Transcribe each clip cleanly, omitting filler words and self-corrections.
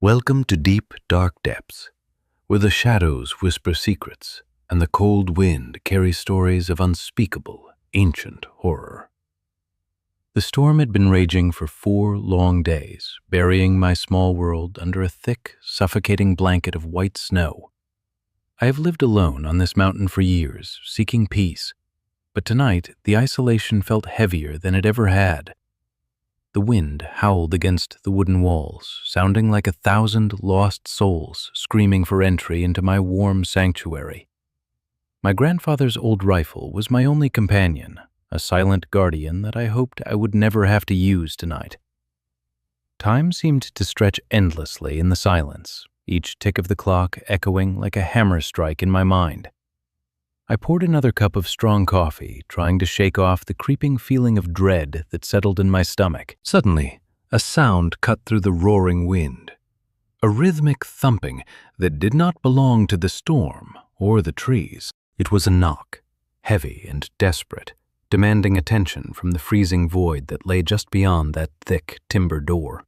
Welcome to deep, dark depths, where the shadows whisper secrets and the cold wind carries stories of unspeakable, ancient horror. The storm had been raging for 4 long days, burying my small world under a thick, suffocating blanket of white snow. I have lived alone on this mountain for years, seeking peace, but tonight the isolation felt heavier than it ever had. The wind howled against the wooden walls, sounding like 1,000 lost souls screaming for entry into my warm sanctuary. My grandfather's old rifle was my only companion, a silent guardian that I hoped I would never have to use tonight. Time seemed to stretch endlessly in the silence, each tick of the clock echoing like a hammer strike in my mind. I poured another cup of strong coffee, trying to shake off the creeping feeling of dread that settled in my stomach. Suddenly, a sound cut through the roaring wind. A rhythmic thumping that did not belong to the storm or the trees. It was a knock, heavy and desperate, demanding attention from the freezing void that lay just beyond that thick timber door.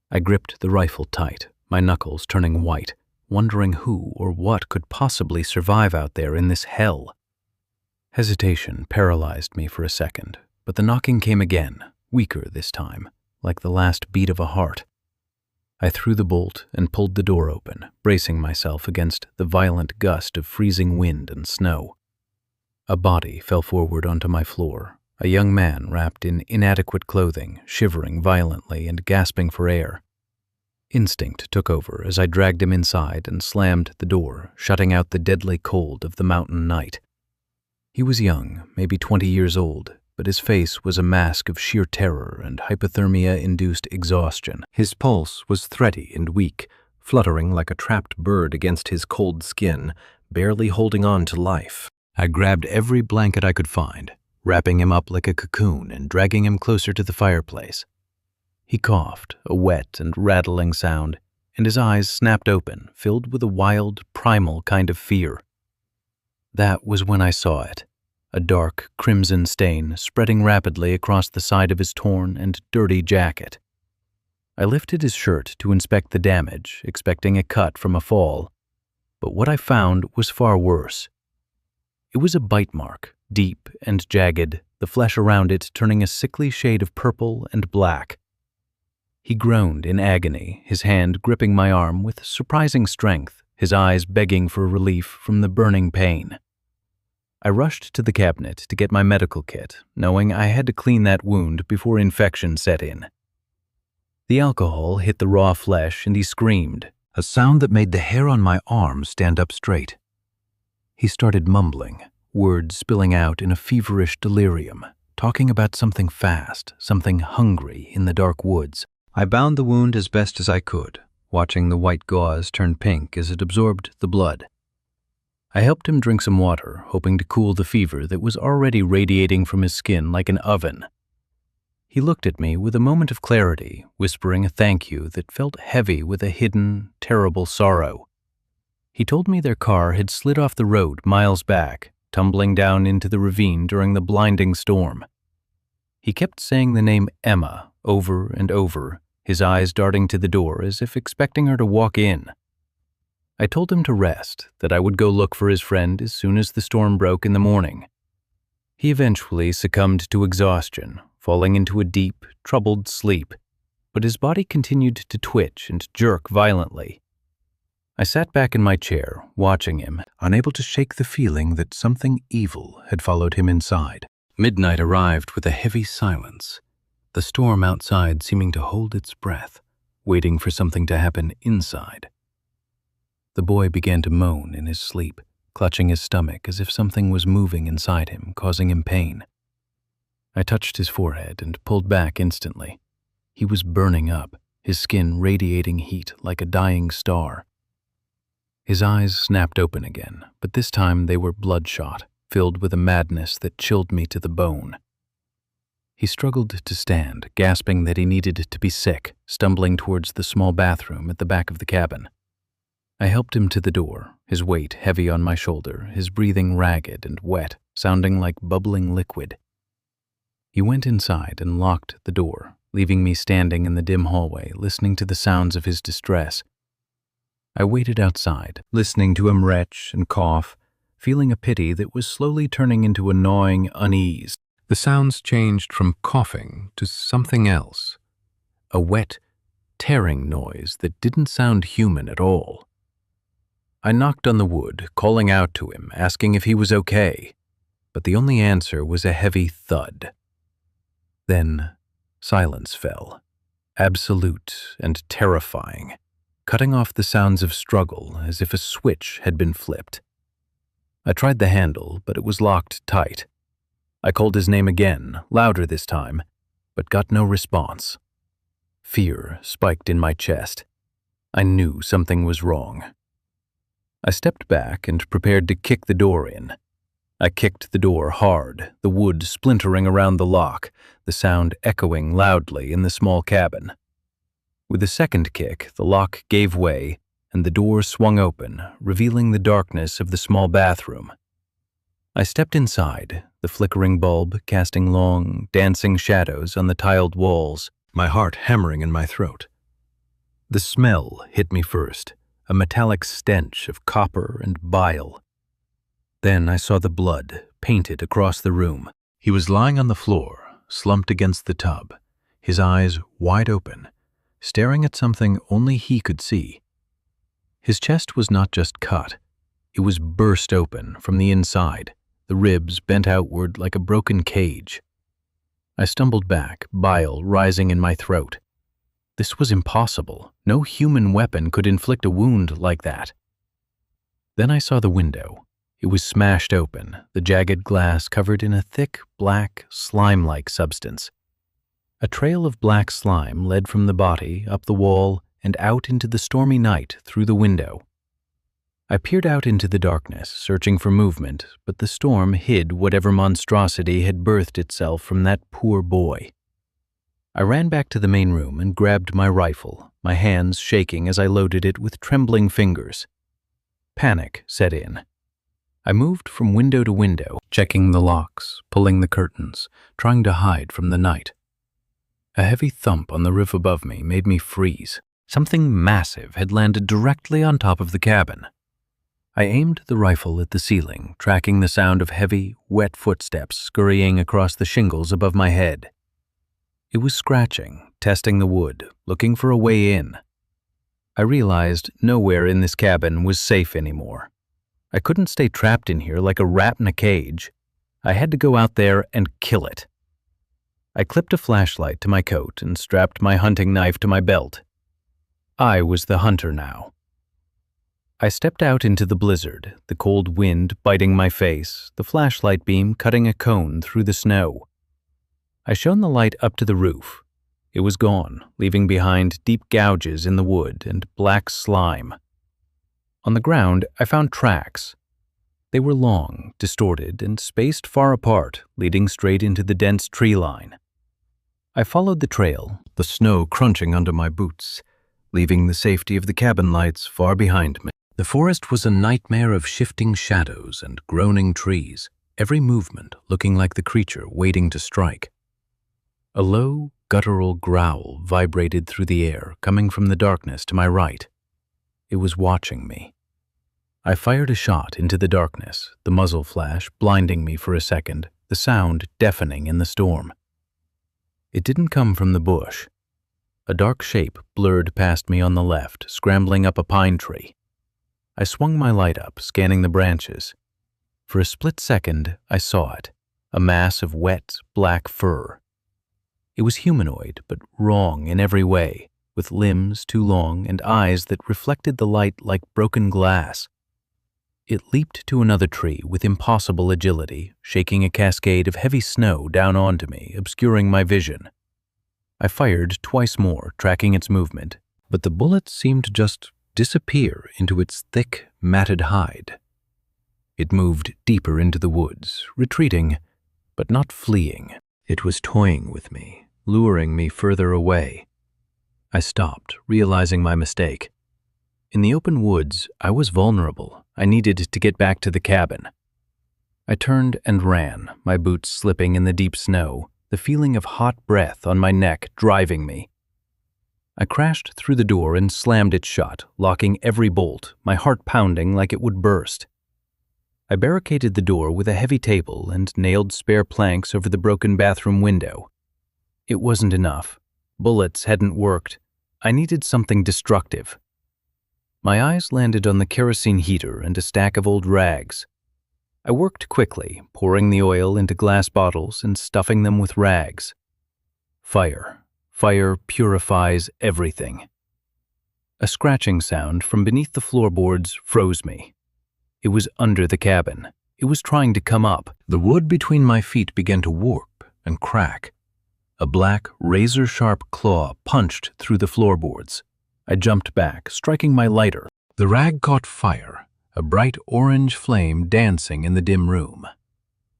I gripped the rifle tight, my knuckles turning white, wondering who or what could possibly survive out there in this hell. Hesitation paralyzed me for a second, but the knocking came again, weaker this time, like the last beat of a heart. I threw the bolt and pulled the door open, bracing myself against the violent gust of freezing wind and snow. A body fell forward onto my floor, a young man wrapped in inadequate clothing, shivering violently and gasping for air. Instinct took over as I dragged him inside and slammed the door, shutting out the deadly cold of the mountain night. He was young, maybe 20 years old, but his face was a mask of sheer terror and hypothermia-induced exhaustion. His pulse was thready and weak, fluttering like a trapped bird against his cold skin, barely holding on to life. I grabbed every blanket I could find, wrapping him up like a cocoon and dragging him closer to the fireplace. He coughed, a wet and rattling sound, and his eyes snapped open, filled with a wild, primal kind of fear. That was when I saw it, a dark, crimson stain spreading rapidly across the side of his torn and dirty jacket. I lifted his shirt to inspect the damage, expecting a cut from a fall, but what I found was far worse. It was a bite mark, deep and jagged, the flesh around it turning a sickly shade of purple and black. He groaned in agony, his hand gripping my arm with surprising strength, his eyes begging for relief from the burning pain. I rushed to the cabinet to get my medical kit, knowing I had to clean that wound before infection set in. The alcohol hit the raw flesh and he screamed, a sound that made the hair on my arm stand up straight. He started mumbling, words spilling out in a feverish delirium, talking about something fast, something hungry in the dark woods. I bound the wound as best as I could, watching the white gauze turn pink as it absorbed the blood. I helped him drink some water, hoping to cool the fever that was already radiating from his skin like an oven. He looked at me with a moment of clarity, whispering a thank you that felt heavy with a hidden, terrible sorrow. He told me their car had slid off the road miles back, tumbling down into the ravine during the blinding storm. He kept saying the name Emma over and over, his eyes darting to the door as if expecting her to walk in. I told him to rest, that I would go look for his friend as soon as the storm broke in the morning. He eventually succumbed to exhaustion, falling into a deep, troubled sleep, but his body continued to twitch and jerk violently. I sat back in my chair, watching him, unable to shake the feeling that something evil had followed him inside. Midnight arrived with a heavy silence, the storm outside seeming to hold its breath, waiting for something to happen inside. The boy began to moan in his sleep, clutching his stomach as if something was moving inside him, causing him pain. I touched his forehead and pulled back instantly. He was burning up, his skin radiating heat like a dying star. His eyes snapped open again, but this time they were bloodshot, filled with a madness that chilled me to the bone. He struggled to stand, gasping that he needed to be sick, stumbling towards the small bathroom at the back of the cabin. I helped him to the door, his weight heavy on my shoulder, his breathing ragged and wet, sounding like bubbling liquid. He went inside and locked the door, leaving me standing in the dim hallway, listening to the sounds of his distress. I waited outside, listening to him retch and cough, feeling a pity that was slowly turning into a gnawing unease. The sounds changed from coughing to something else, a wet, tearing noise that didn't sound human at all. I knocked on the wood, calling out to him, asking if he was okay, but the only answer was a heavy thud. Then silence fell, absolute and terrifying, cutting off the sounds of struggle as if a switch had been flipped. I tried the handle, but it was locked tight. I called his name again, louder this time, but got no response. Fear spiked in my chest. I knew something was wrong. I stepped back and prepared to kick the door in. I kicked the door hard, the wood splintering around the lock, the sound echoing loudly in the small cabin. With a second kick, the lock gave way, and the door swung open, revealing the darkness of the small bathroom. I stepped inside, the flickering bulb casting long, dancing shadows on the tiled walls, my heart hammering in my throat. The smell hit me first, a metallic stench of copper and bile. Then I saw the blood painted across the room. He was lying on the floor, slumped against the tub, his eyes wide open, staring at something only he could see. His chest was not just cut, it was burst open from the inside, the ribs bent outward like a broken cage. I stumbled back, bile rising in my throat. This was impossible. No human weapon could inflict a wound like that. Then I saw the window. It was smashed open, the jagged glass covered in a thick, black, slime-like substance. A trail of black slime led from the body, up the wall, and out into the stormy night through the window. I peered out into the darkness, searching for movement, but the storm hid whatever monstrosity had birthed itself from that poor boy. I ran back to the main room and grabbed my rifle, my hands shaking as I loaded it with trembling fingers. Panic set in. I moved from window to window, checking the locks, pulling the curtains, trying to hide from the night. A heavy thump on the roof above me made me freeze. Something massive had landed directly on top of the cabin. I aimed the rifle at the ceiling, tracking the sound of heavy, wet footsteps scurrying across the shingles above my head. It was scratching, testing the wood, looking for a way in. I realized nowhere in this cabin was safe anymore. I couldn't stay trapped in here like a rat in a cage. I had to go out there and kill it. I clipped a flashlight to my coat and strapped my hunting knife to my belt. I was the hunter now. I stepped out into the blizzard, the cold wind biting my face, the flashlight beam cutting a cone through the snow. I shone the light up to the roof. It was gone, leaving behind deep gouges in the wood and black slime. On the ground, I found tracks. They were long, distorted, and spaced far apart, leading straight into the dense tree line. I followed the trail, the snow crunching under my boots, leaving the safety of the cabin lights far behind me. The forest was a nightmare of shifting shadows and groaning trees, every movement looking like the creature waiting to strike. A low, guttural growl vibrated through the air, coming from the darkness to my right. It was watching me. I fired a shot into the darkness, the muzzle flash blinding me for a second, the sound deafening in the storm. It didn't come from the bush. A dark shape blurred past me on the left, scrambling up a pine tree. I swung my light up, scanning the branches. For a split second, I saw it, a mass of wet, black fur. It was humanoid, but wrong in every way, with limbs too long and eyes that reflected the light like broken glass. It leaped to another tree with impossible agility, shaking a cascade of heavy snow down onto me, obscuring my vision. I fired twice more, tracking its movement, but the bullet seemed to just disappear into its thick, matted hide. It moved deeper into the woods, retreating, but not fleeing. It was toying with me, luring me further away. I stopped, realizing my mistake. In the open woods, I was vulnerable. I needed to get back to the cabin. I turned and ran, my boots slipping in the deep snow, the feeling of hot breath on my neck driving me. I crashed through the door and slammed it shut, locking every bolt, my heart pounding like it would burst. I barricaded the door with a heavy table and nailed spare planks over the broken bathroom window. It wasn't enough. Bullets hadn't worked. I needed something destructive. My eyes landed on the kerosene heater and a stack of old rags. I worked quickly, pouring the oil into glass bottles and stuffing them with rags. Fire. Fire purifies everything. A scratching sound from beneath the floorboards froze me. It was under the cabin. It was trying to come up. The wood between my feet began to warp and crack. A black, razor-sharp claw punched through the floorboards. I jumped back, striking my lighter. The rag caught fire, a bright orange flame dancing in the dim room.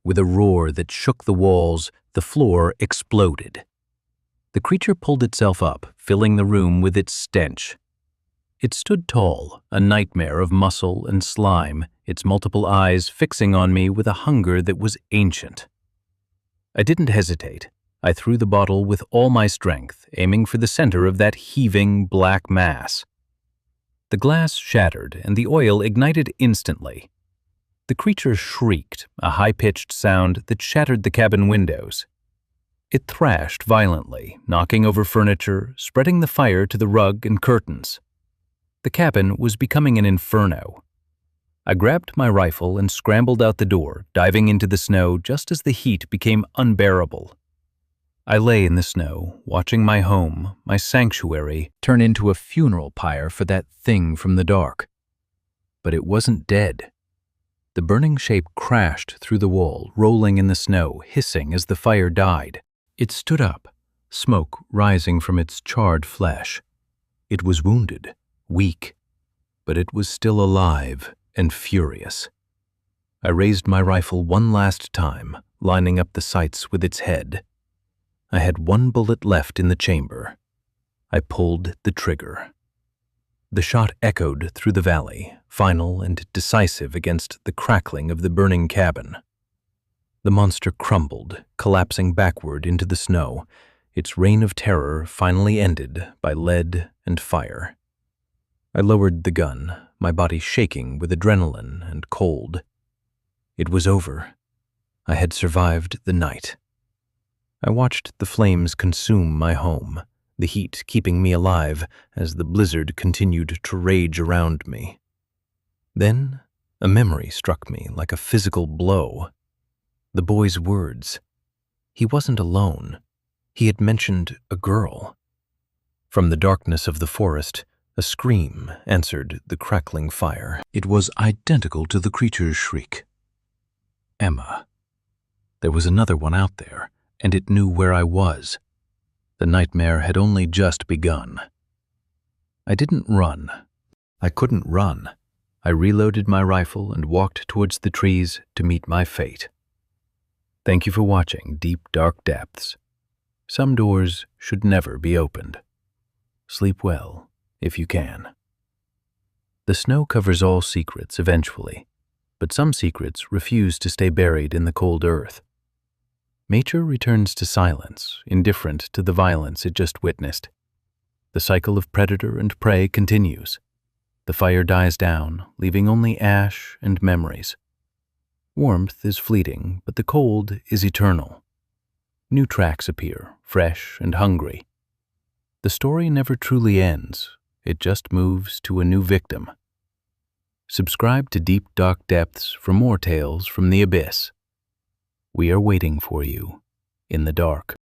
With a roar that shook the walls, the floor exploded. The creature pulled itself up, filling the room with its stench. It stood tall, a nightmare of muscle and slime, its multiple eyes fixing on me with a hunger that was ancient. I didn't hesitate. I threw the bottle with all my strength, aiming for the center of that heaving black mass. The glass shattered, and the oil ignited instantly. The creature shrieked, a high-pitched sound that shattered the cabin windows. It thrashed violently, knocking over furniture, spreading the fire to the rug and curtains. The cabin was becoming an inferno. I grabbed my rifle and scrambled out the door, diving into the snow just as the heat became unbearable. I lay in the snow, watching my home, my sanctuary, turn into a funeral pyre for that thing from the dark. But it wasn't dead. The burning shape crashed through the wall, rolling in the snow, hissing as the fire died. It stood up, smoke rising from its charred flesh. It was wounded, weak, but it was still alive and furious. I raised my rifle one last time, lining up the sights with its head. I had one bullet left in the chamber. I pulled the trigger. The shot echoed through the valley, final and decisive against the crackling of the burning cabin. The monster crumbled, collapsing backward into the snow, its reign of terror finally ended by lead and fire. I lowered the gun, my body shaking with adrenaline and cold. It was over. I had survived the night. I watched the flames consume my home, the heat keeping me alive as the blizzard continued to rage around me. Then, a memory struck me like a physical blow. The boy's words. He wasn't alone. He had mentioned a girl. From the darkness of the forest, a scream answered the crackling fire. It was identical to the creature's shriek. Emma. There was another one out there, and it knew where I was. The nightmare had only just begun. I didn't run. I couldn't run. I reloaded my rifle and walked towards the trees to meet my fate. Thank you for watching Deep Dark Depths. Some doors should never be opened. Sleep well, if you can. The snow covers all secrets eventually, but some secrets refuse to stay buried in the cold earth. Nature returns to silence, indifferent to the violence it just witnessed. The cycle of predator and prey continues. The fire dies down, leaving only ash and memories. Warmth is fleeting, but the cold is eternal. New tracks appear, fresh and hungry. The story never truly ends. It just moves to a new victim. Subscribe to Deep Dark Depths for more tales from the abyss. We are waiting for you in the dark.